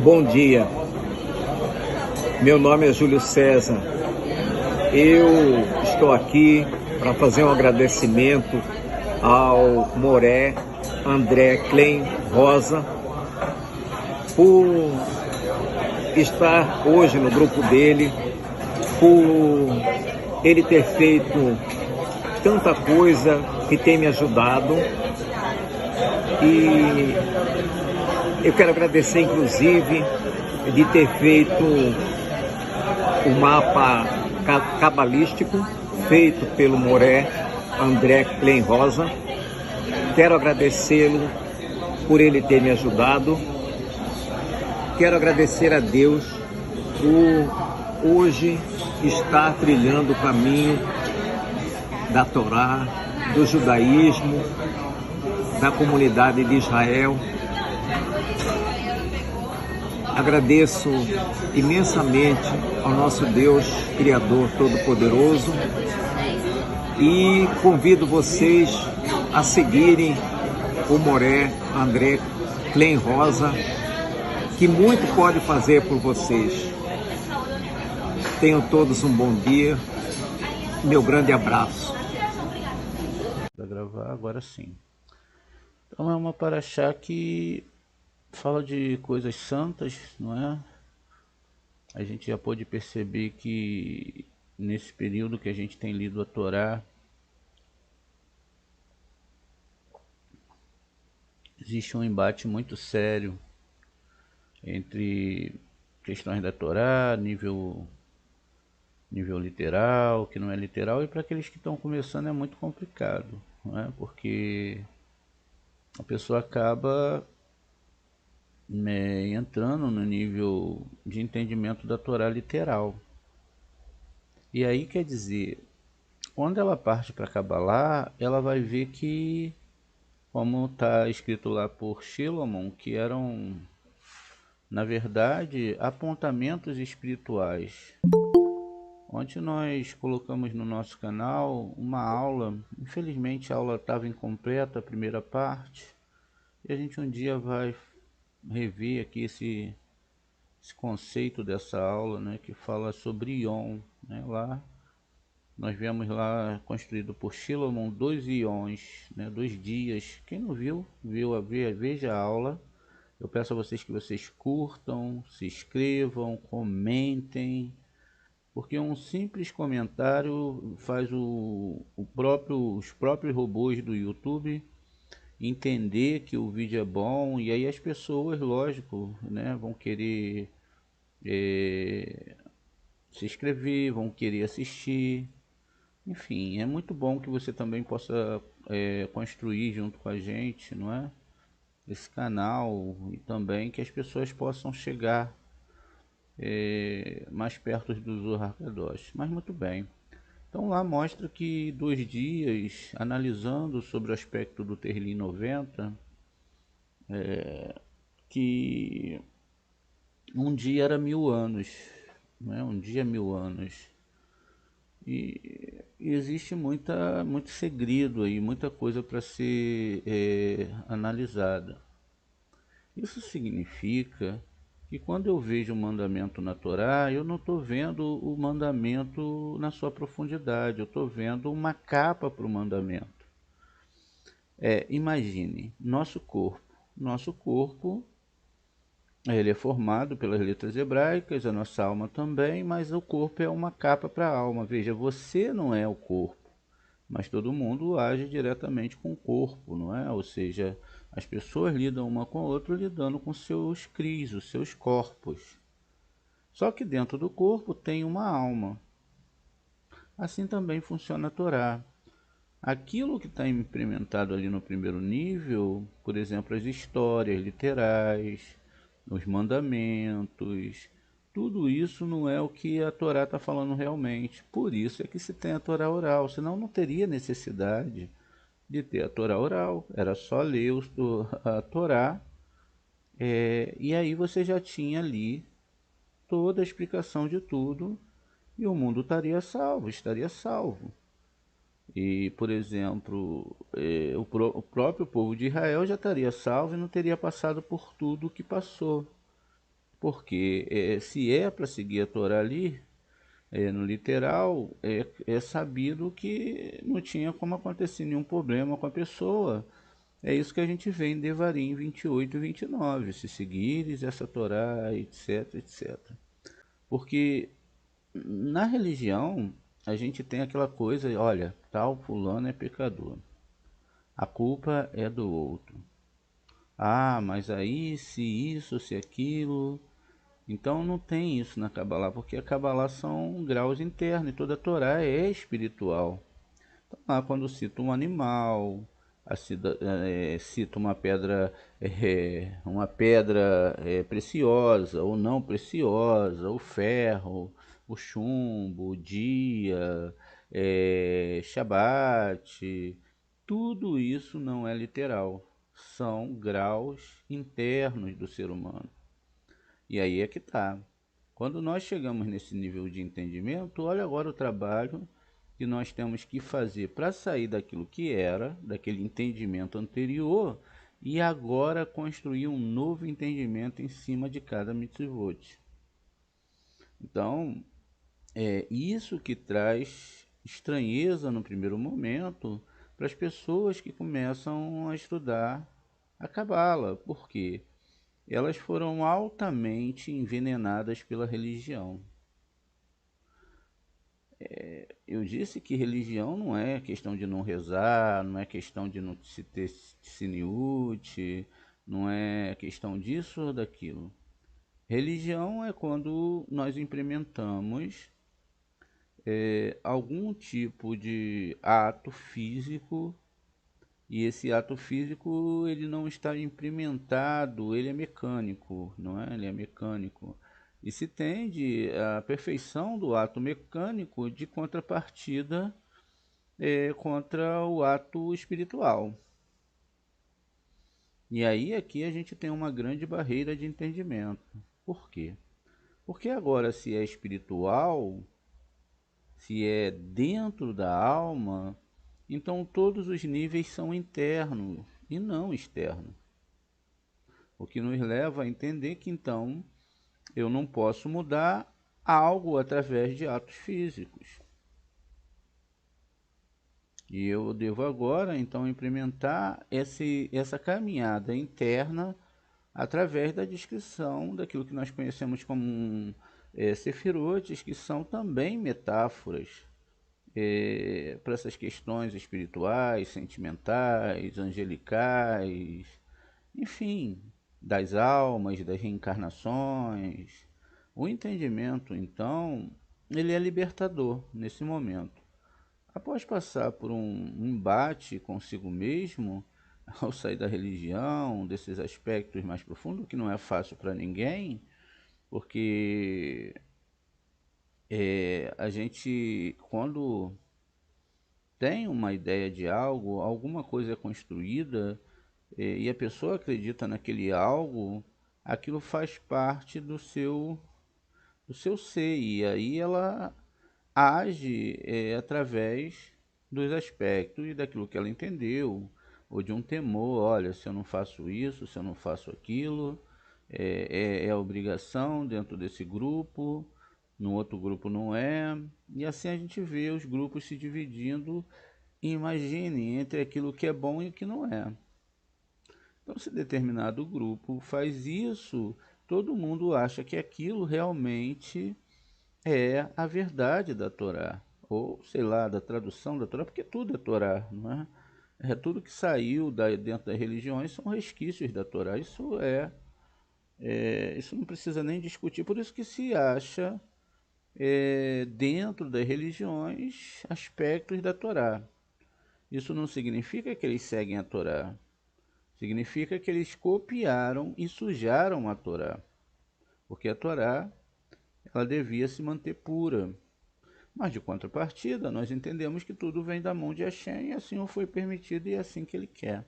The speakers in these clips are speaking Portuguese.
Bom dia, meu nome é Júlio César. Eu estou aqui para fazer um agradecimento ao Moré André Klein Rosa por estar hoje no grupo dele, por ele ter feito tanta coisa que tem me ajudado. E eu quero agradecer, inclusive, de ter feito o mapa cabalístico feito pelo Moré André Klein Rosa. Quero agradecê-lo por ele ter me ajudado. Quero agradecer a Deus por hoje estar trilhando o caminho da Torá, do judaísmo, da comunidade de Israel. Agradeço imensamente ao nosso Deus, Criador Todo-Poderoso, e convido vocês a seguirem o Moré André Klein Rosa, que muito pode fazer por vocês. Tenham todos um bom dia. Meu grande abraço. Para gravar agora sim. Então é uma paraxá que fala de coisas santas, não é? A gente já pôde perceber que nesse período que a gente tem lido a Torá, existe um embate muito sério entre questões da Torá, nível literal, que não é literal, e para aqueles que estão começando é muito complicado, não é? Porque a pessoa acaba entrando no nível de entendimento da Torá literal. E aí, quer dizer, quando ela parte para Kabbalah, ela vai ver que, como está escrito lá por Shilomon, que eram, na verdade, apontamentos espirituais. Ontem nós colocamos no nosso canal uma aula, infelizmente a aula estava incompleta, a primeira parte, e a gente um dia vai rever aqui esse conceito dessa aula, né, que fala sobre Yom, né? Lá nós vemos lá construído por Shilomon 2 ions, né, 2 dias. Quem não viu, veja a aula. Eu peço a vocês que vocês curtam, se inscrevam, comentem, porque um simples comentário faz os próprios robôs do YouTube entender que o vídeo é bom, e aí as pessoas, lógico, né, vão querer se inscrever, vão querer assistir. Enfim, é muito bom que você também possa construir junto com a gente, não é? Esse canal, e também que as pessoas possam chegar mais perto do Zohar Kadosh. Mas muito bem. Então lá mostra que 2 dias, analisando sobre o aspecto do Terlim 90, que um dia era 1000 anos, né? Um dia é 1000 anos. E existe muito segredo aí, muita coisa para ser analisada. Isso significa que quando eu vejo um mandamento na Torá, eu não estou vendo o mandamento na sua profundidade, eu estou vendo uma capa para o mandamento. Imagine, nosso corpo, ele é formado pelas letras hebraicas, a nossa alma também, mas o corpo é uma capa para a alma. Veja, você não é o corpo, mas todo mundo age diretamente com o corpo, não é? Ou seja, as pessoas lidam uma com a outra lidando com seus cris, os seus corpos. Só que dentro do corpo tem uma alma. Assim também funciona a Torá. Aquilo que está implementado ali no primeiro nível, por exemplo, as histórias literais, os mandamentos, tudo isso não é o que a Torá está falando realmente. Por isso é que se tem a Torá oral, senão não teria necessidade de ter a Torá oral. Era só ler a Torá, e aí você já tinha ali toda a explicação de tudo e o mundo estaria salvo, estaria salvo. E, por exemplo, o próprio povo de Israel já estaria salvo e não teria passado por tudo o que passou. Porque se é para seguir a Torá ali, no literal, é sabido que não tinha como acontecer nenhum problema com a pessoa. É isso que a gente vê em Devarim 28 e 29. Se seguires essa Torá, etc, etc. Porque na religião, a gente tem aquela coisa, olha, tal fulano é pecador. A culpa é do outro. Ah, mas aí se isso, se aquilo. Então não tem isso na Kabbalah, porque a Kabbalah são graus internos e toda a Torá é espiritual. Então, lá quando cita um animal, cita uma pedra preciosa ou não preciosa, o ferro, o chumbo, o dia, Shabat, tudo isso não é literal, são graus internos do ser humano. E aí é que tá. Quando nós chegamos nesse nível de entendimento, olha agora o trabalho que nós temos que fazer para sair daquilo que era, daquele entendimento anterior, e agora construir um novo entendimento em cima de cada mitzvot. Então, é isso que traz estranheza no primeiro momento para as pessoas que começam a estudar a Cabala. Por quê? Elas foram altamente envenenadas pela religião. Eu disse que religião não é questão de não rezar, não é questão de não se ter tsiniut, não é questão disso ou daquilo. Religião é quando nós implementamos algum tipo de ato físico e esse ato físico ele não está implementado, ele é mecânico, não é? Ele é mecânico. E se tende à perfeição do ato mecânico de contrapartida contra o ato espiritual. E aí aqui a gente tem uma grande barreira de entendimento. Por quê? Porque agora se é espiritual, se é dentro da alma, então todos os níveis são internos e não externos. O que nos leva a entender que então eu não posso mudar algo através de atos físicos. E eu devo agora então implementar essa caminhada interna através da descrição daquilo que nós conhecemos como sefirotes, que são também metáforas para essas questões espirituais, sentimentais, angelicais, enfim, das almas, das reencarnações. O entendimento, então, ele é libertador nesse momento. Após passar por um embate consigo mesmo, ao sair da religião, desses aspectos mais profundos, que não é fácil para ninguém, porque a gente, quando tem uma ideia de algo, alguma coisa é construída, e a pessoa acredita naquele algo, aquilo faz parte do seu ser, e aí ela age através dos aspectos e daquilo que ela entendeu, ou de um temor, olha, se eu não faço isso, se eu não faço aquilo, é obrigação dentro desse grupo, no outro grupo não é, e assim a gente vê os grupos se dividindo, e imagine entre aquilo que é bom e o que não é. Então, se determinado grupo faz isso, todo mundo acha que aquilo realmente é a verdade da Torá. ou sei lá, da tradução da Torá, porque tudo é Torá, não é? É tudo que saiu dentro das religiões são resquícios da Torá. Isso não precisa nem discutir. Por isso que se acha dentro das religiões aspectos da Torá. Isso não significa que eles seguem a Torá. Significa que eles copiaram e sujaram a Torá. Porque a Torá ela devia se manter pura. Mas de contrapartida, nós entendemos que tudo vem da mão de Hashem e assim o foi permitido e é assim que ele quer.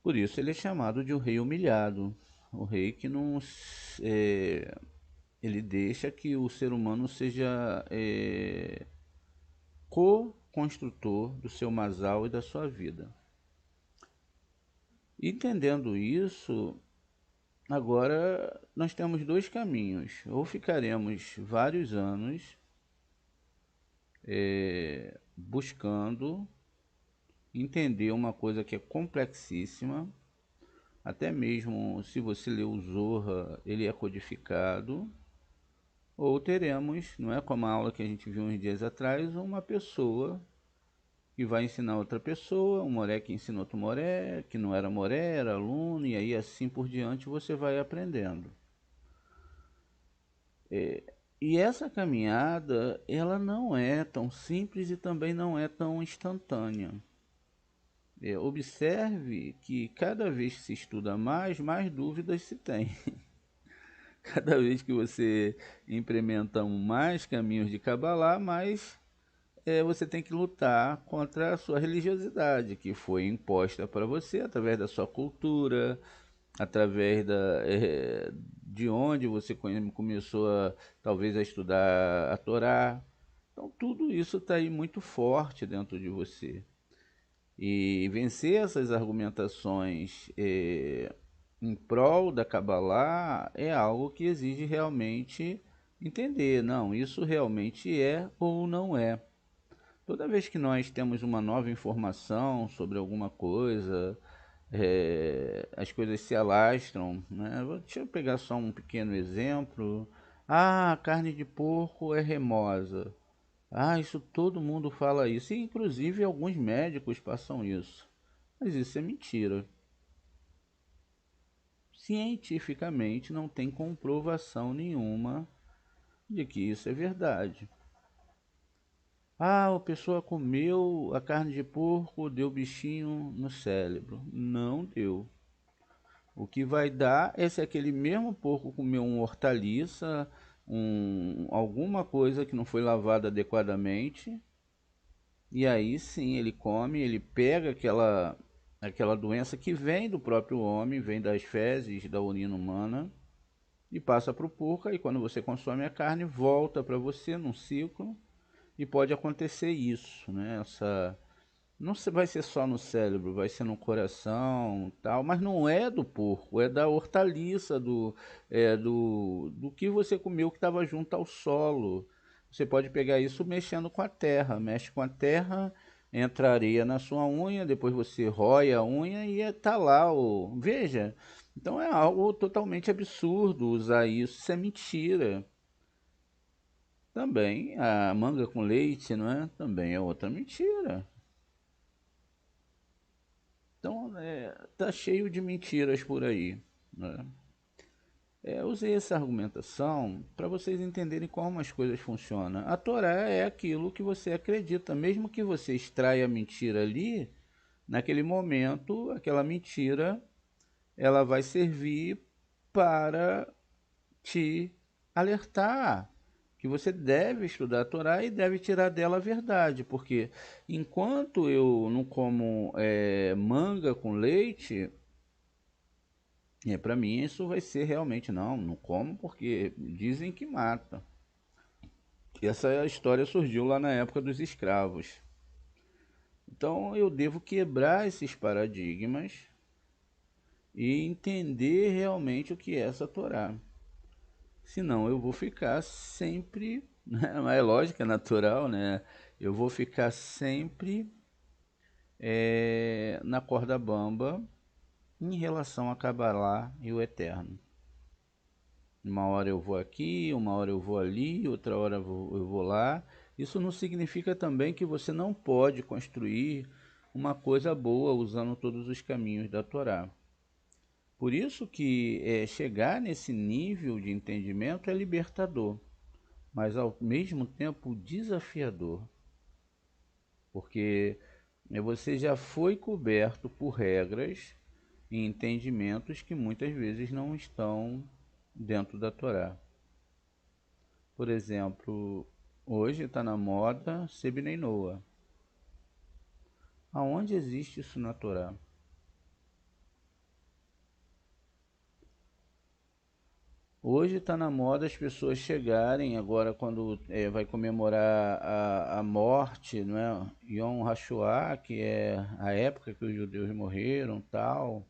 Por isso ele é chamado de o rei humilhado, o rei que não ele deixa que o ser humano seja co-construtor do seu masal e da sua vida. Entendendo isso, agora nós temos dois caminhos. Ou ficaremos vários anos buscando entender uma coisa que é complexíssima, até mesmo se você ler o Zohar, ele é codificado, ou teremos, não é como a aula que a gente viu uns dias atrás, uma pessoa que vai ensinar outra pessoa, um moré que ensina outro moré, que não era moré, era aluno, e aí assim por diante você vai aprendendo. E essa caminhada, ela não é tão simples e também não é tão instantânea. Observe que cada vez que se estuda mais dúvidas se tem. Cada vez que você implementa mais caminhos de Kabbalah, mais você tem que lutar contra a sua religiosidade, que foi imposta para você através da sua cultura, através de onde você começou talvez a estudar a Torá. Então tudo isso está aí muito forte dentro de você. E vencer essas argumentações em prol da Kabbalah é algo que exige realmente entender, não, isso realmente é ou não é. Toda vez que nós temos uma nova informação sobre alguma coisa, as coisas se alastram, né? Deixa eu pegar só um pequeno exemplo. Ah, a carne de porco é remosa. Ah, isso todo mundo fala isso, e inclusive alguns médicos passam isso. Mas isso é mentira. Cientificamente não tem comprovação nenhuma de que isso é verdade. Ah, a pessoa comeu a carne de porco, deu bichinho no cérebro. Não deu. O que vai dar é se aquele mesmo porco comeu uma hortaliça, alguma coisa que não foi lavada adequadamente. E aí sim ele come, ele pega aquela doença que vem do próprio homem, vem das fezes, da urina humana, e passa para o porco. E quando você consome a carne, volta para você num ciclo. E pode acontecer isso, né? Não vai ser só no cérebro, vai ser no coração, tal, mas não é do porco, é da hortaliça, do que você comeu que estava junto ao solo. Você pode pegar isso mexendo com a terra, mexe com a terra, entra areia na sua unha, depois você rói a unha e está lá. Veja, então é algo totalmente absurdo usar isso, isso é mentira. Também a manga com leite, não é? Também é outra mentira. Então, tá cheio de mentiras por aí, né? Eu usei essa argumentação para vocês entenderem como as coisas funcionam. A Torá é aquilo que você acredita, mesmo que você extraia a mentira ali, naquele momento, aquela mentira, ela vai servir para te alertar que você deve estudar a Torá e deve tirar dela a verdade, porque enquanto eu não como manga com leite, para mim isso vai ser realmente não como porque dizem que mata. Essa história surgiu lá na época dos escravos. Então eu devo quebrar esses paradigmas e entender realmente o que é essa Torá. Senão eu vou ficar sempre, né? Mas é lógica, é natural, né? Eu vou ficar sempre na corda bamba em relação a Kabbalah e o Eterno. Uma hora eu vou aqui, uma hora eu vou ali, outra hora eu vou lá. Isso não significa também que você não pode construir uma coisa boa usando todos os caminhos da Torá. Por isso que chegar nesse nível de entendimento é libertador, mas ao mesmo tempo desafiador, porque você já foi coberto por regras e entendimentos que muitas vezes não estão dentro da Torá. Por exemplo, hoje está na moda Sebnei Noah. Aonde existe isso na Torá? Hoje está na moda as pessoas chegarem agora quando vai comemorar a morte, não é? Yom HaShoah, que é a época que os judeus morreram, tal.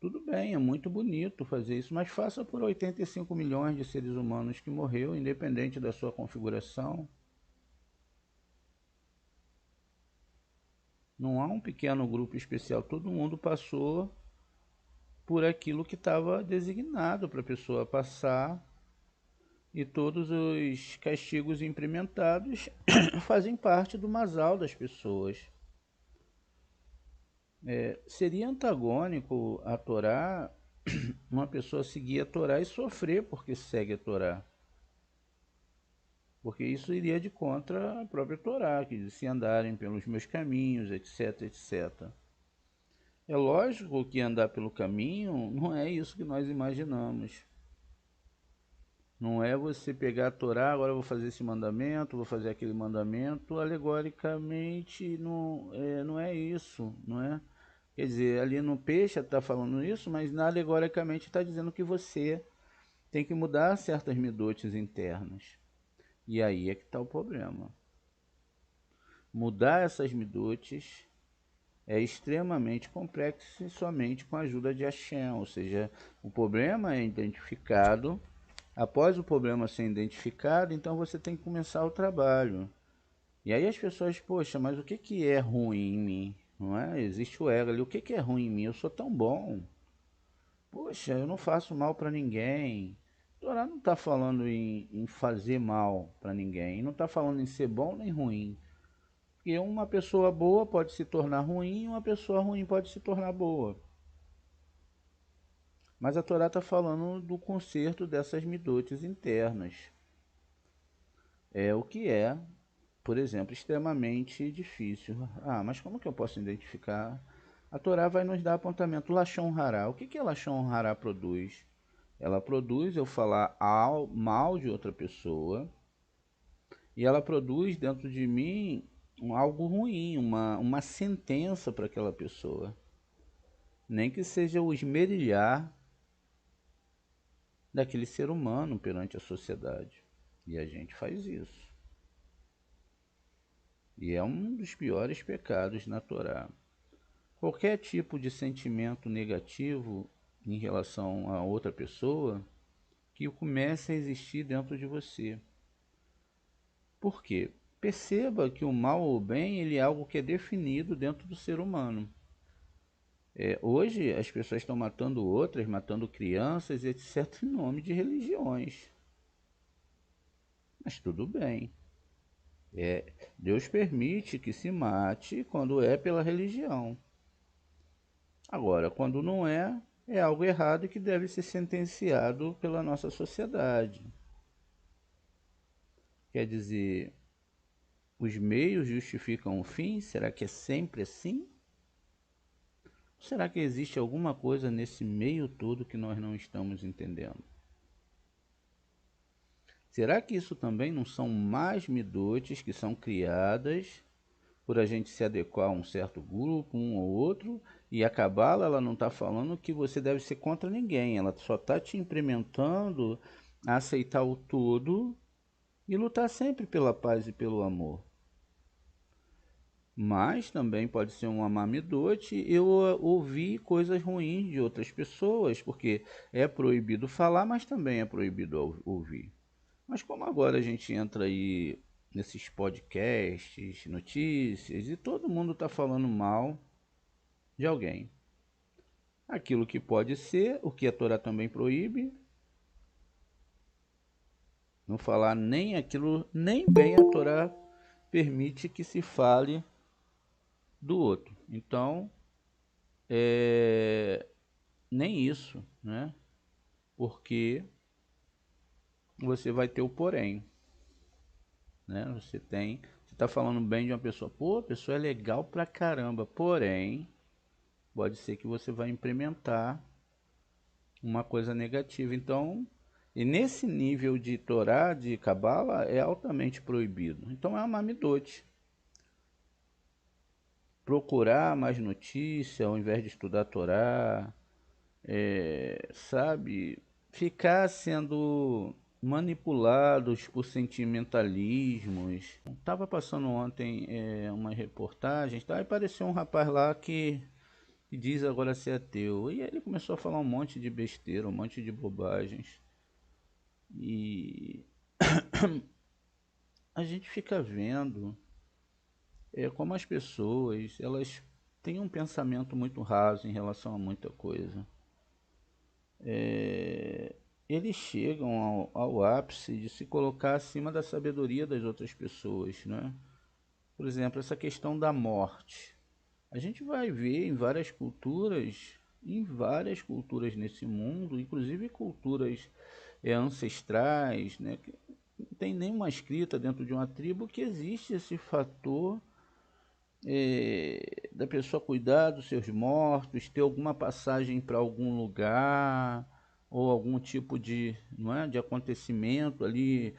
Tudo bem, é muito bonito fazer isso, mas faça por 85 milhões de seres humanos que morreu, independente da sua configuração. Não há um pequeno grupo especial, todo mundo passou por aquilo que estava designado para a pessoa passar e todos os castigos implementados fazem parte do masal das pessoas. Seria antagônico a Torá uma pessoa seguir a Torá e sofrer porque segue a Torá. Porque isso iria de contra a própria Torá, que diz, se andarem pelos meus caminhos, etc, etc. É lógico que andar pelo caminho não é isso que nós imaginamos. Não é você pegar a Torá, agora eu vou fazer esse mandamento, vou fazer aquele mandamento, alegoricamente não é isso, não é? Quer dizer, ali no peixe está falando isso, mas alegoricamente está dizendo que você tem que mudar certas midotes internas. E aí é que está o problema. Mudar essas midotes é extremamente complexo e somente com a ajuda de Hashem, ou seja, o problema é identificado. Após o problema ser identificado, então você tem que começar o trabalho. E aí as pessoas, poxa, mas o que que é ruim em mim? Não é? Existe o ego ali. O que que é ruim em mim? Eu sou tão bom. Poxa, eu não faço mal para ninguém. A Torá não está falando em fazer mal para ninguém. Não está falando em ser bom nem ruim. Porque uma pessoa boa pode se tornar ruim e uma pessoa ruim pode se tornar boa. Mas a Torá está falando do conserto dessas midotes internas. É o que é, por exemplo, extremamente difícil. Ah, mas como que eu posso identificar? A Torá vai nos dar apontamento. Lashon Hará. O que que a Lashon Hará produz? Ela produz eu falar mal de outra pessoa e ela produz dentro de mim algo ruim, uma sentença para aquela pessoa. Nem que seja o esmerilhar daquele ser humano perante a sociedade. E a gente faz isso. E é um dos piores pecados na Torá. Qualquer tipo de sentimento negativo em relação a outra pessoa que comece a existir dentro de você. Por quê? Perceba que o mal ou o bem ele é algo que é definido dentro do ser humano. Hoje as pessoas estão matando outras, matando crianças, etc., em nome de religiões. Mas tudo bem. Deus permite que se mate quando é pela religião. Agora, quando não é, é algo errado que deve ser sentenciado pela nossa sociedade. Quer dizer, os meios justificam o fim? Será que é sempre assim? Ou será que existe alguma coisa nesse meio todo que nós não estamos entendendo? Será que isso também não são más midotes que são criadas por a gente se adequar a um certo grupo, um ou outro, e a Cabala ela não está falando que você deve ser contra ninguém, ela só está te implementando a aceitar o todo e lutar sempre pela paz e pelo amor. Mas também pode ser um amamidote eu ouvir coisas ruins de outras pessoas, porque é proibido falar, mas também é proibido ouvir. Mas como agora a gente entra aí nesses podcasts, notícias, e todo mundo está falando mal de alguém. Aquilo que pode ser, o que a Torá também proíbe, não falar nem aquilo, nem bem a Torá permite que se fale do outro. Então, nem isso, né? Porque você vai ter o porém, né? Você está falando bem de uma pessoa, pô, a pessoa é legal pra caramba, porém, pode ser que você vai implementar uma coisa negativa. Então, e nesse nível de Torá, de Cabala, é altamente proibido. Então é uma amidote. Procurar mais notícia ao invés de estudar a Torá, sabe? Ficar sendo manipulados por sentimentalismos. Estava passando ontem uma reportagem, tá? E apareceu um rapaz lá que diz agora ser ateu. E aí ele começou a falar um monte de besteira, um monte de bobagens. E a gente fica vendo como as pessoas elas têm um pensamento muito raso em relação a muita coisa. Eles chegam ao ápice de se colocar acima da sabedoria das outras pessoas, né? Por exemplo, essa questão da morte. A gente vai ver em várias culturas nesse mundo, inclusive culturas ancestrais, né? Que não tem nenhuma escrita dentro de uma tribo que existe esse fator da pessoa cuidar dos seus mortos, ter alguma passagem para algum lugar ou algum tipo de, não é, de acontecimento ali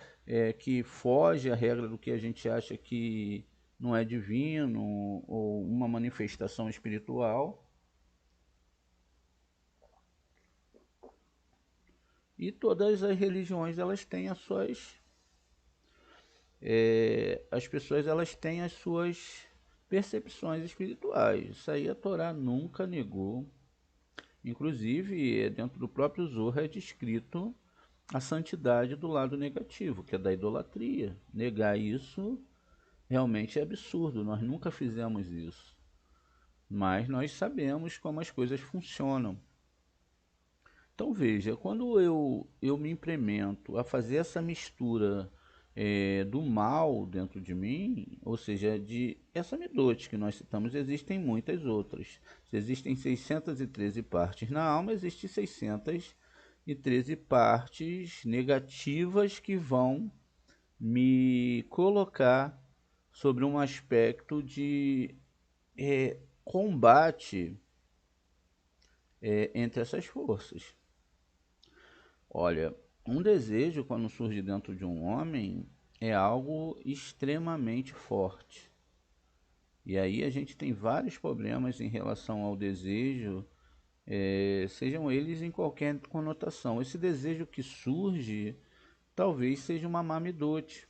que foge à regra do que a gente acha que não é divino ou uma manifestação espiritual. E todas as religiões elas têm as pessoas elas têm as suas percepções espirituais. Isso aí a Torá nunca negou. Inclusive, dentro do próprio Zohar é descrito a santidade do lado negativo, que é da idolatria. Negar isso realmente é absurdo, nós nunca fizemos isso. Mas nós sabemos como as coisas funcionam. Então veja, quando eu me implemento a fazer essa mistura do mal dentro de mim, ou seja, de essa midote que nós citamos, existem muitas outras. Se existem 613 partes na alma, existem 613 partes negativas que vão me colocar sobre um aspecto de combate entre essas forças. Olha, um desejo, quando surge dentro de um homem, é algo extremamente forte. E aí a gente tem vários problemas em relação ao desejo, sejam eles em qualquer conotação. Esse desejo que surge, talvez seja uma mamidote,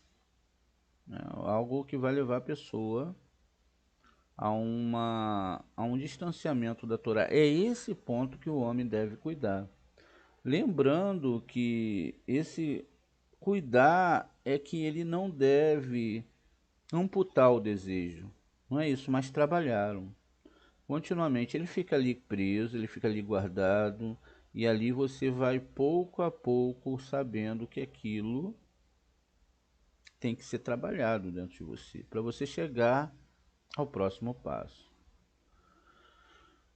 né? Algo que vai levar a pessoa a um distanciamento da Torá. É esse ponto que o homem deve cuidar. Lembrando que esse cuidar é que ele não deve amputar o desejo. Não é isso, mas trabalharam. Continuamente ele fica ali preso, ele fica ali guardado, e ali você vai pouco a pouco sabendo que aquilo tem que ser trabalhado dentro de você, para você chegar ao próximo passo.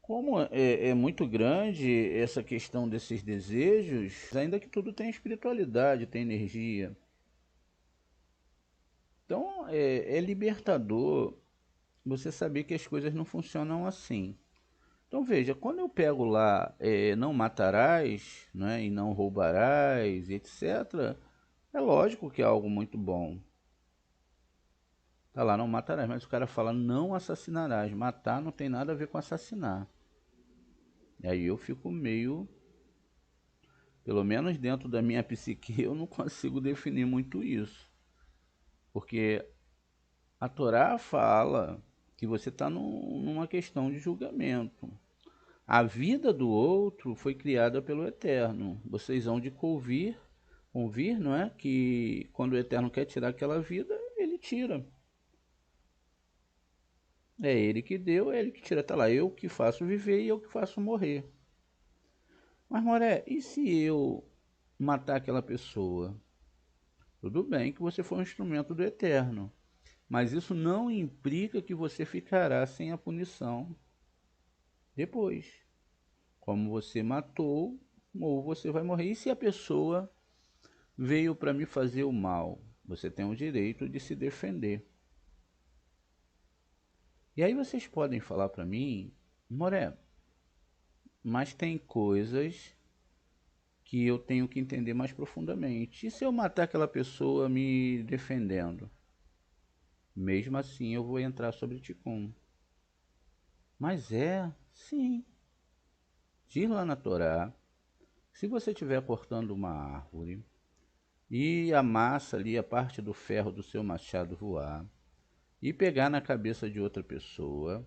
Como é muito grande essa questão desses desejos, ainda que tudo tem espiritualidade, tem energia. Então é libertador você saber que as coisas não funcionam assim. Então veja, quando eu pego lá não matarás, né, e não roubarás, etc., é lógico que é algo muito bom. Tá lá, não matarás, mas o cara fala não assassinarás. Matar não tem nada a ver com assassinar. E aí eu fico meio, pelo menos dentro da minha psique, eu não consigo definir muito isso. Porque a Torá fala que você está numa questão de julgamento. A vida do outro foi criada pelo Eterno. Vocês hão de convir, não é? Que quando o Eterno quer tirar aquela vida, ele tira. É ele que deu, é ele que tira. Tá lá, eu que faço viver e eu que faço morrer. Mas, Moré, e se eu matar aquela pessoa? Tudo bem que você foi um instrumento do Eterno, mas isso não implica que você ficará sem a punição depois. Como você matou, ou você vai morrer. E se a pessoa veio para me fazer o mal? Você tem o direito de se defender. E aí vocês podem falar para mim, Moré, mas tem coisas que eu tenho que entender mais profundamente. E se eu matar aquela pessoa me defendendo? Mesmo assim eu vou entrar sobre Ticum. Mas sim. Diz lá na Torá, se você estiver cortando uma árvore e a massa ali, a parte do ferro do seu machado voar e pegar na cabeça de outra pessoa,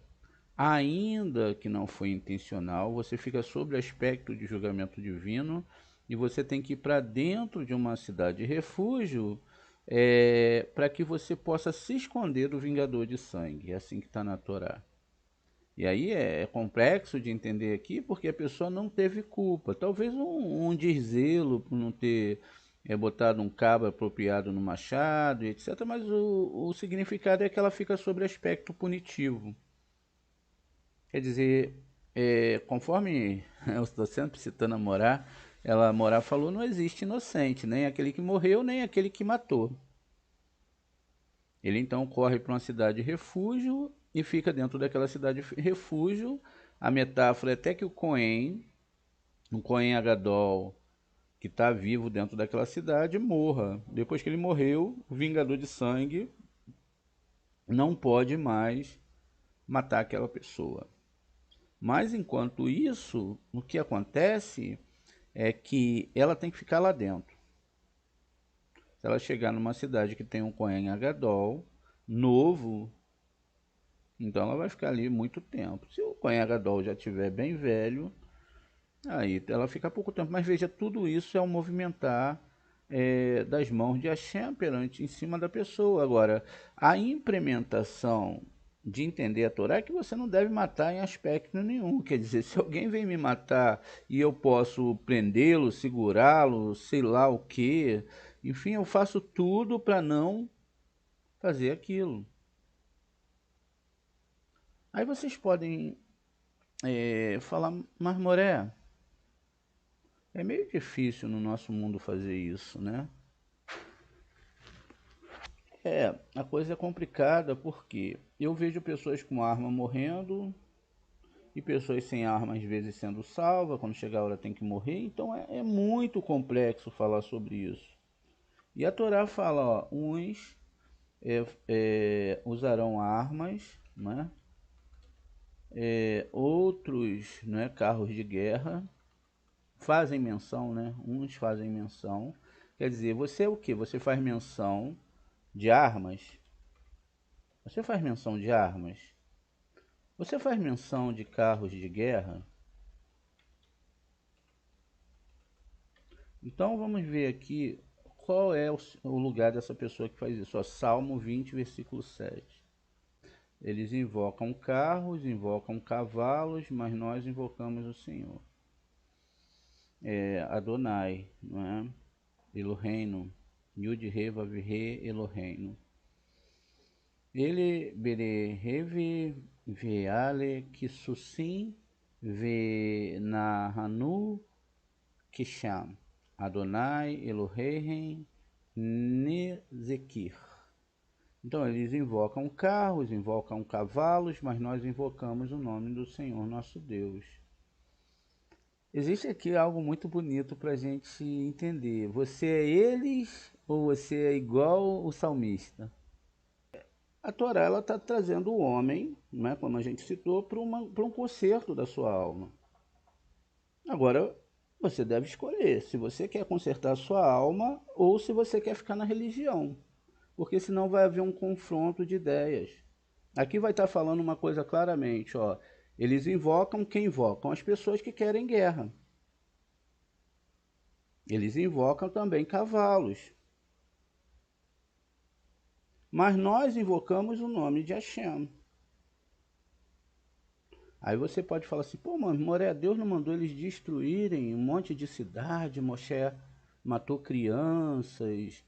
ainda que não foi intencional, você fica sob o aspecto de julgamento divino e você tem que ir para dentro de uma cidade de refúgio para que você possa se esconder do vingador de sangue. É assim que está na Torá. E aí é complexo de entender aqui porque a pessoa não teve culpa. Talvez um desvelo por não ter botado um cabo apropriado no machado, etc. Mas o significado é que ela fica sobre aspecto punitivo. Quer dizer, conforme eu estou sempre citando a Morá falou, não existe inocente, nem aquele que morreu, nem aquele que matou. Ele então corre para uma cidade de refúgio e fica dentro daquela cidade de refúgio. A metáfora é até que o Cohen Agadol, que está vivo dentro daquela cidade, morra. Depois que ele morreu, o Vingador de Sangue não pode mais matar aquela pessoa. Mas enquanto isso, o que acontece é que ela tem que ficar lá dentro. Se ela chegar numa cidade que tem um Cohen Agadol novo, então ela vai ficar ali muito tempo. Se o Cohen Agadol já estiver bem velho, aí ela fica pouco tempo. Mas veja, tudo isso é um movimentar das mãos de Hashem perante em cima da pessoa. Agora, a implementação de entender a Torá é que você não deve matar em aspecto nenhum. Quer dizer, se alguém vem me matar e eu posso prendê-lo, segurá-lo, sei lá o que, enfim, eu faço tudo para não fazer aquilo. Aí vocês podem falar, mas Moré, é meio difícil no nosso mundo fazer isso, né? A coisa é complicada porque eu vejo pessoas com arma morrendo e pessoas sem arma às vezes sendo salvas, quando chegar a hora tem que morrer, então é muito complexo falar sobre isso. E a Torá fala, ó, uns usarão armas, né? Outros, né, carros de guerra, fazem menção, né? Uns fazem menção. Quer dizer, você é o que? Você faz menção de armas? Você faz menção de armas? Você faz menção de carros de guerra? Então vamos ver aqui qual é o lugar dessa pessoa que faz isso. Ó, Salmo 20, versículo 7. Eles invocam carros, invocam cavalos, mas nós invocamos o Senhor. Adonai, não é? Eloheinu, Yud He Vav He Eloheinu. Ele bereheve veale kisusim ve nahanu kisham. Adonai Elohim Nezekir. Então eles invocam carros, invocam cavalos, mas nós invocamos o nome do Senhor nosso Deus. Existe aqui algo muito bonito para a gente entender. Você é eles ou você é igual o salmista? A Torá está trazendo o homem, né, como a gente citou, para um conserto da sua alma. Agora, você deve escolher se você quer consertar a sua alma ou se você quer ficar na religião, porque senão vai haver um confronto de ideias. Aqui vai estar falando uma coisa claramente, ó, eles invocam quem invocam? As pessoas que querem guerra. Eles invocam também cavalos. Mas nós invocamos o nome de Hashem. Aí você pode falar assim, pô, mano, Moré, Deus não mandou eles destruírem um monte de cidade, Moshe matou crianças,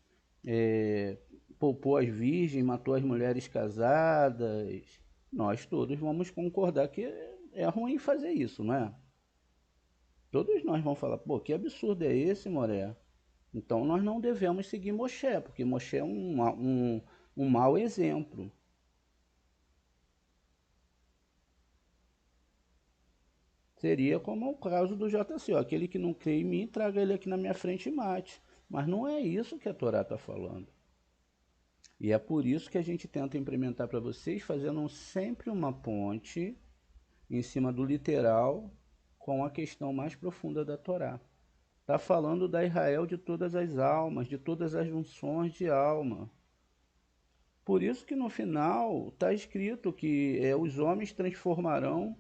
poupou as virgens, matou as mulheres casadas. Nós todos vamos concordar que é ruim fazer isso, não é? Todos nós vamos falar, pô, que absurdo é esse, Moré? Então nós não devemos seguir Moshe, porque Moshe é um mau exemplo. Seria como o caso do JC, ó, aquele que não crê em mim, traga ele aqui na minha frente e mate. Mas não é isso que a Torá está falando. E é por isso que a gente tenta implementar para vocês, fazendo sempre uma ponte em cima do literal com a questão mais profunda da Torá. Está falando da Israel de todas as almas, de todas as junções de alma. Por isso que no final está escrito que os homens transformarão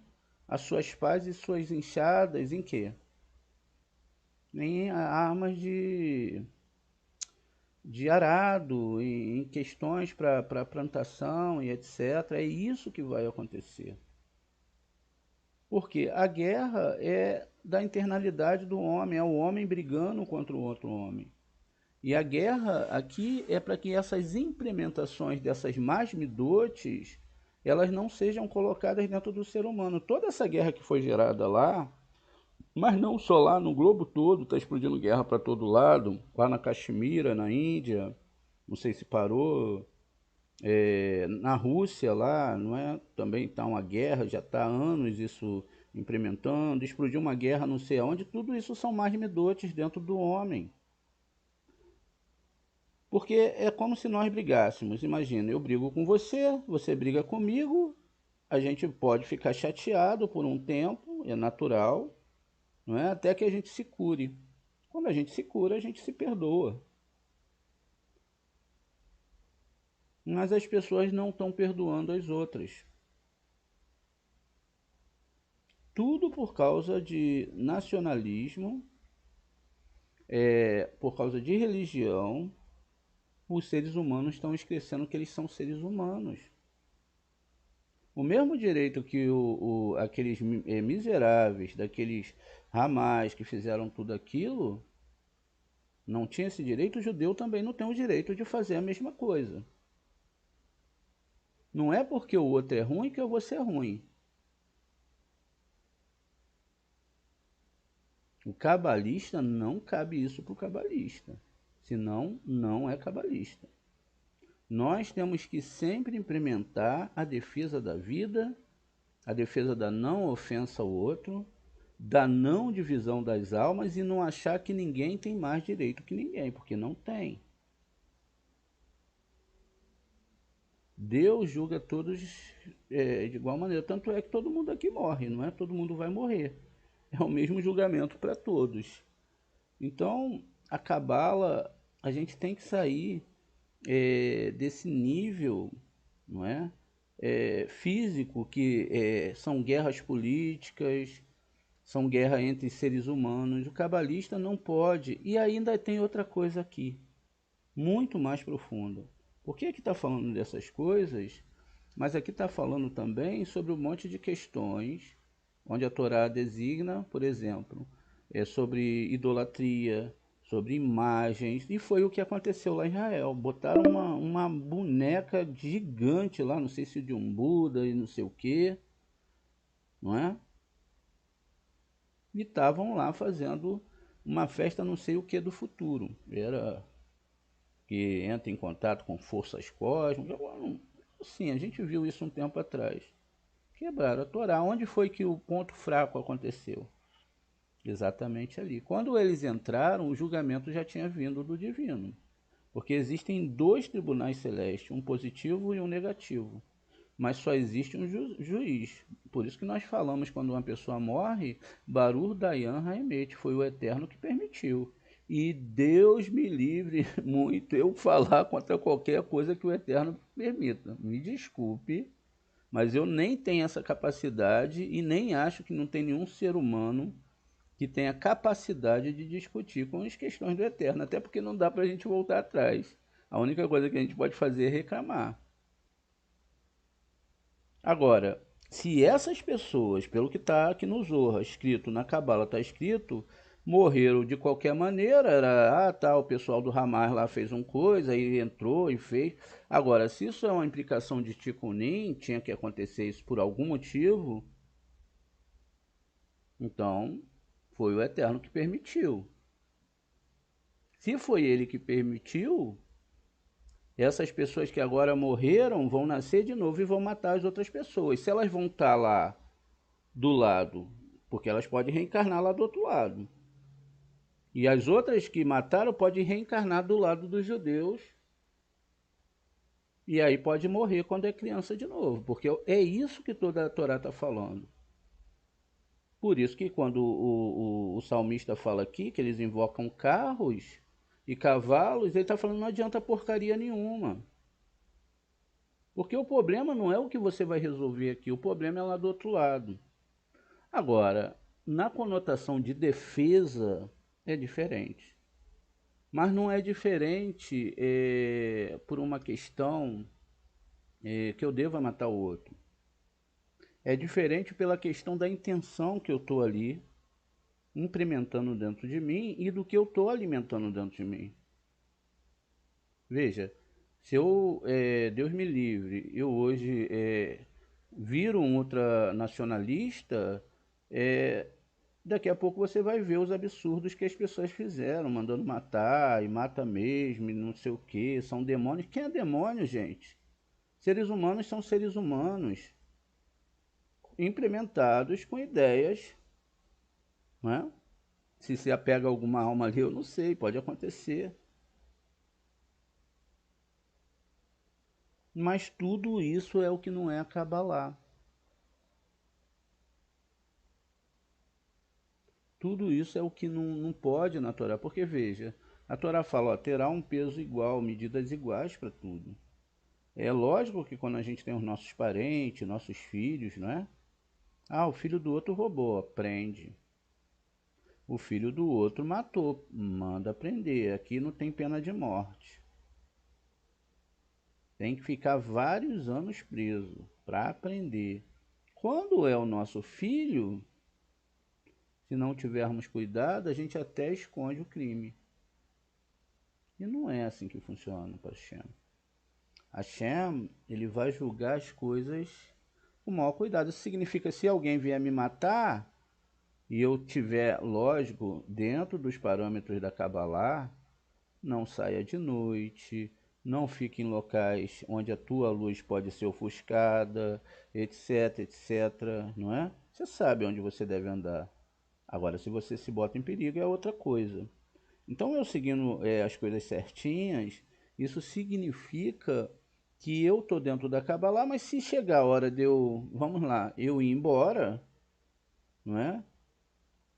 as suas pás e suas enxadas em quê? Em armas de arado, em questões para plantação e etc. É isso que vai acontecer. Porque a guerra é da internalidade do homem, é o homem brigando contra o outro homem. E a guerra aqui é para que essas implementações dessas más midotes, elas não sejam colocadas dentro do ser humano. Toda essa guerra que foi gerada lá, mas não só lá, no globo todo, está explodindo guerra para todo lado, lá na Caxemira, na Índia, não sei se parou, na Rússia lá, não é? Também está uma guerra, já está há anos isso implementando, explodiu uma guerra não sei aonde, tudo isso são mais midotes dentro do homem. Porque é como se nós brigássemos. Imagina, eu brigo com você, você briga comigo, a gente pode ficar chateado por um tempo, é natural, não é? Até que a gente se cure. Quando a gente se cura, a gente se perdoa. Mas as pessoas não estão perdoando as outras. Tudo por causa de nacionalismo, por causa de religião. Os seres humanos estão esquecendo que eles são seres humanos. O mesmo direito que aqueles miseráveis, daqueles ramais que fizeram tudo aquilo, não tinha esse direito, o judeu também não tem o direito de fazer a mesma coisa. Não é porque o outro é ruim que eu vou ser ruim. O cabalista não cabe isso para o cabalista. Senão, não é cabalista. Nós temos que sempre implementar a defesa da vida, a defesa da não ofensa ao outro, da não divisão das almas e não achar que ninguém tem mais direito que ninguém, porque não tem. Deus julga todos de igual maneira, tanto é que todo mundo aqui morre, não é? Todo mundo vai morrer. É o mesmo julgamento para todos. Então, a cabala, a gente tem que sair desse nível, não é? Físico, que são guerras políticas, são guerras entre seres humanos. O cabalista não pode. E ainda tem outra coisa aqui, muito mais profunda. Por que está falando dessas coisas? Mas aqui está falando também sobre um monte de questões, onde a Torá designa, por exemplo, sobre idolatria, sobre imagens, e foi o que aconteceu lá em Israel. Botaram uma boneca gigante lá, não sei se de um Buda e não sei o que, não é? E estavam lá fazendo uma festa não sei o que do futuro. Era que entra em contato com forças cósmicas. Sim, a gente viu isso um tempo atrás. Quebraram a Torá. Onde foi que o ponto fraco aconteceu? Exatamente ali. Quando eles entraram, o julgamento já tinha vindo do divino. Porque existem dois tribunais celestes, um positivo e um negativo. Mas só existe um juiz. Por isso que nós falamos, quando uma pessoa morre, Baruch Dayan Haemet, foi o Eterno que permitiu. E Deus me livre muito eu falar contra qualquer coisa que o Eterno permita. Me desculpe, mas eu nem tenho essa capacidade e nem acho que não tem nenhum ser humano que tenha capacidade de discutir com as questões do Eterno, até porque não dá para a gente voltar atrás. A única coisa que a gente pode fazer é reclamar. Agora, se essas pessoas, pelo que está aqui no Zohar, escrito na Cabala, está escrito morreram de qualquer maneira, era, tá, o pessoal do Hamas lá fez uma coisa, aí entrou e fez. Agora, se isso é uma implicação de Ticunim, tinha que acontecer isso por algum motivo, então foi o Eterno que permitiu. Se foi ele que permitiu, essas pessoas que agora morreram vão nascer de novo e vão matar as outras pessoas. Se elas vão estar lá do lado, porque elas podem reencarnar lá do outro lado. E as outras que mataram podem reencarnar do lado dos judeus. E aí pode morrer quando é criança de novo. Porque é isso que toda a Torá está falando. Por isso que quando o salmista fala aqui que eles invocam carros e cavalos, ele está falando que não adianta porcaria nenhuma. Porque o problema não é o que você vai resolver aqui, o problema é lá do outro lado. Agora, na conotação de defesa, é diferente. Mas não é diferente por uma questão que eu deva matar o outro. É diferente pela questão da intenção que eu estou ali implementando dentro de mim e do que eu estou alimentando dentro de mim. Veja, se eu, Deus me livre, eu hoje viro um ultranacionalista, é, daqui a pouco você vai ver os absurdos que as pessoas fizeram, mandando matar, e mata mesmo, e não sei o que, são demônios. Quem é demônio, gente? Seres humanos são seres humanos, implementados com ideias, não é? Se apega a alguma alma ali, eu não sei, pode acontecer. Mas tudo isso é o que não é a Kabbalah. Tudo isso é o que não pode na Torá, porque veja, a Torá fala, ó, terá um peso igual, medidas iguais para tudo. É lógico que quando a gente tem os nossos parentes, nossos filhos, não é? Ah, o filho do outro roubou, prende. O filho do outro matou, manda prender. Aqui não tem pena de morte. Tem que ficar vários anos preso para aprender. Quando é o nosso filho, se não tivermos cuidado, a gente até esconde o crime. E não é assim que funciona para Hashem. Hashem, ele vai julgar as coisas com o maior cuidado. Isso significa que se alguém vier me matar e eu tiver, lógico, dentro dos parâmetros da Kabbalah, não saia de noite, não fique em locais onde a tua luz pode ser ofuscada, etc, etc, não é? Você sabe onde você deve andar. Agora, se você se bota em perigo, é outra coisa. Então, eu seguindo as coisas certinhas, isso significa que eu tô dentro da Kabbalah, mas se chegar a hora de eu, vamos lá, eu ir embora, não é?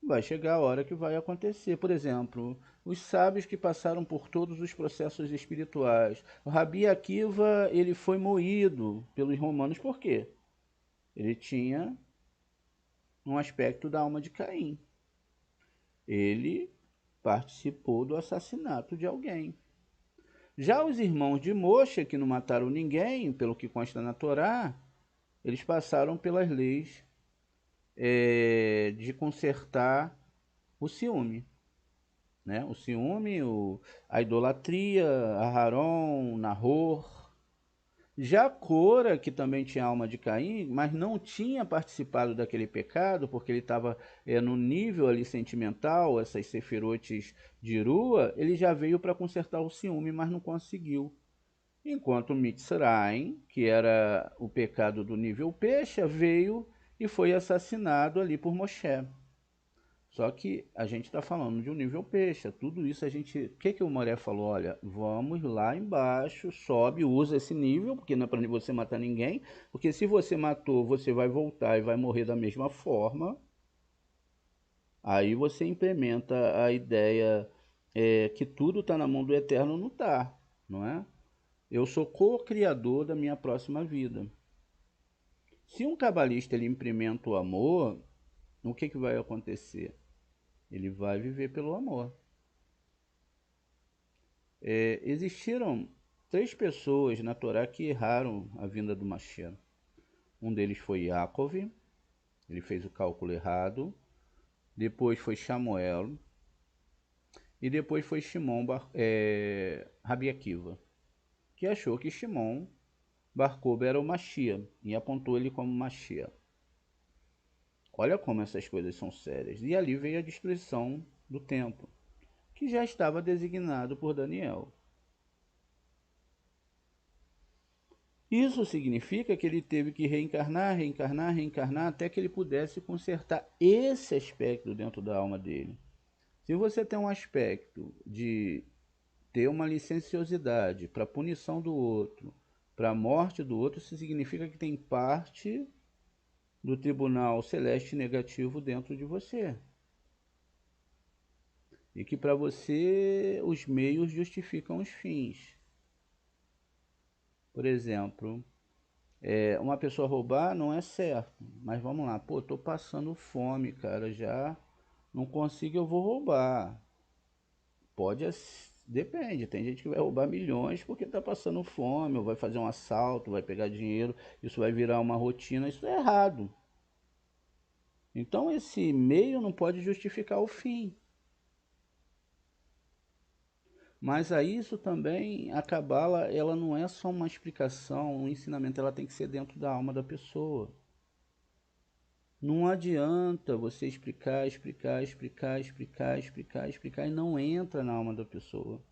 Vai chegar a hora que vai acontecer. Por exemplo, os sábios que passaram por todos os processos espirituais. O Rabi Akiva, ele foi moído pelos romanos por quê? Ele tinha um aspecto da alma de Caim. Ele participou do assassinato de alguém. Já os irmãos de Moshe, que não mataram ninguém, pelo que consta na Torá, eles passaram pelas leis de consertar o ciúme. Né? O ciúme, a idolatria, Aharon, Nahor. Já Cora, que também tinha alma de Caim, mas não tinha participado daquele pecado, porque ele estava no nível ali sentimental, essas sefirotes de Irua, ele já veio para consertar o ciúme, mas não conseguiu. Enquanto Mitzrayim, que era o pecado do nível peixe, veio e foi assassinado ali por Moshe. Só que a gente está falando de um nível peixe, tudo isso a gente... O que o Moré falou? Olha, vamos lá embaixo, sobe, usa esse nível, porque não é para você matar ninguém, porque se você matou, você vai voltar e vai morrer da mesma forma. Aí você implementa a ideia que tudo está na mão do Eterno, não está, não é? Eu sou co-criador da minha próxima vida. Se um cabalista ele implementa o amor, o que vai acontecer? Ele vai viver pelo amor. Existiram 3 pessoas na Torá que erraram a vinda do Mashiach. Um deles foi Yaakov, ele fez o cálculo errado. Depois foi Samuel, E depois foi Rabi Akiva, que achou que Shimon Bar Kokhba era o Mashiach e apontou ele como Mashiach. Olha como essas coisas são sérias. E ali veio a destruição do templo, que já estava designado por Daniel. Isso significa que ele teve que reencarnar, reencarnar, reencarnar, até que ele pudesse consertar esse aspecto dentro da alma dele. Se você tem um aspecto de ter uma licenciosidade para a punição do outro, para a morte do outro, isso significa que tem parte do tribunal celeste negativo dentro de você. E que para você os meios justificam os fins. Por exemplo, uma pessoa roubar não é certo, mas vamos lá, pô, tô passando fome, cara, já não consigo, eu vou roubar. Pode, depende, tem gente que vai roubar milhões porque tá passando fome, ou vai fazer um assalto, vai pegar dinheiro, isso vai virar uma rotina, isso é errado. Então esse meio não pode justificar o fim. Mas a isso também, a cabala, ela não é só uma explicação, um ensinamento, ela tem que ser dentro da alma da pessoa. Não adianta você explicar, explicar, explicar, explicar, explicar, explicar e não entra na alma da pessoa.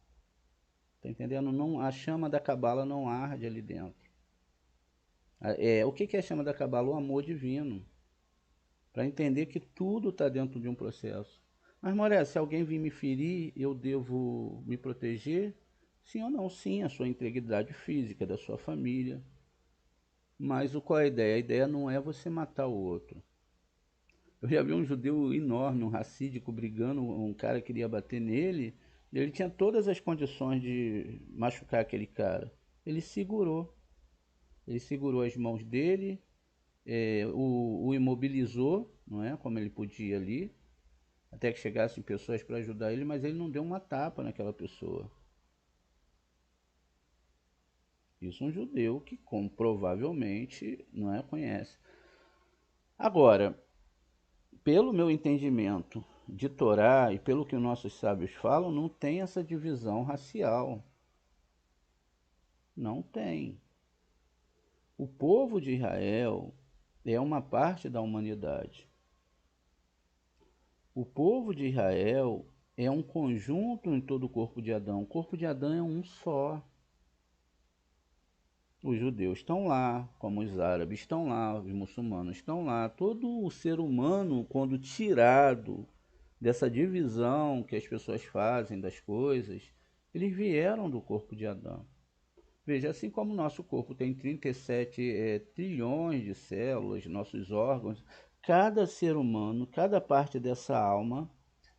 Tá entendendo? Não, a chama da cabala não arde ali dentro. O que é a chama da cabala? O amor divino. Para entender que tudo está dentro de um processo. Mas, Moré, se alguém vir me ferir, eu devo me proteger? Sim ou não? Sim, a sua integridade física, da sua família. Mas qual é a ideia? A ideia não é você matar o outro. Eu já vi um judeu enorme, um racídico, brigando, um cara queria bater nele, e ele tinha todas as condições de machucar aquele cara. Ele segurou. Ele segurou as mãos dele, o imobilizou, não é? Como ele podia ali, até que chegassem pessoas para ajudar ele, mas ele não deu uma tapa naquela pessoa. Isso é um judeu que provavelmente não é, conhece. Agora, pelo meu entendimento de Torá e pelo que os nossos sábios falam, não tem essa divisão racial. Não tem. O povo de Israel é uma parte da humanidade. O povo de Israel é um conjunto em todo o corpo de Adão. O corpo de Adão é um só. Os judeus estão lá, como os árabes estão lá, os muçulmanos estão lá. Todo o ser humano, quando tirado dessa divisão que as pessoas fazem das coisas, eles vieram do corpo de Adão. Veja, assim como o nosso corpo tem 37 trilhões de células, nossos órgãos, cada ser humano, cada parte dessa alma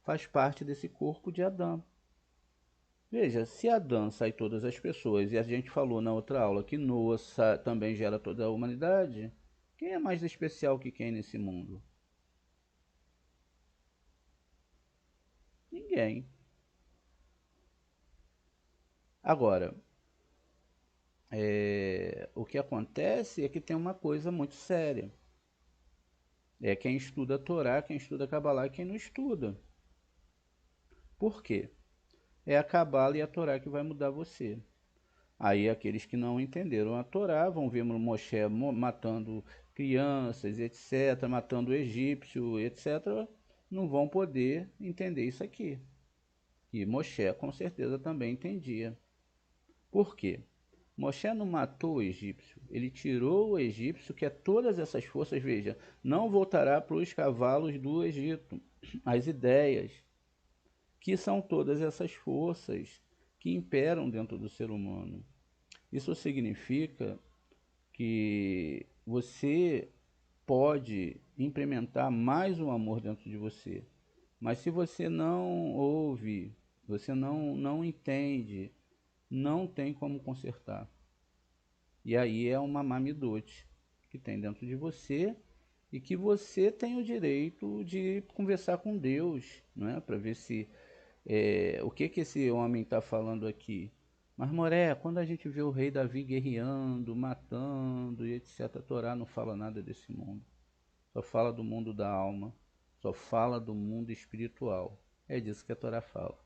faz parte desse corpo de Adão. Veja, se Adão sai todas as pessoas, e a gente falou na outra aula que Noah também gera toda a humanidade, quem é mais especial que quem nesse mundo? Ninguém. Agora, o que acontece é que tem uma coisa muito séria. É quem estuda a Torá, quem estuda a Kabbalah e quem não estuda. Por quê? É a Kabbalah e a Torá que vai mudar você. Aí aqueles que não entenderam a Torá vão ver Moshe matando crianças, etc., matando egípcio, etc., não vão poder entender isso aqui. E Moshe com certeza também entendia. Por quê? Moshe não matou o egípcio, ele tirou o egípcio, que é todas essas forças, veja, não voltará para os cavalos do Egito, as ideias, que são todas essas forças que imperam dentro do ser humano. Isso significa que você pode implementar mais o amor dentro de você, mas se você não ouve, você não entende, não tem como consertar. E aí é uma mamidote que tem dentro de você e que você tem o direito de conversar com Deus, não é? Para ver se o que esse homem está falando aqui. Mas Moré, quando a gente vê o rei Davi guerreando, matando e etc, a Torá não fala nada desse mundo. Só fala do mundo da alma, só fala do mundo espiritual. É disso que a Torá fala.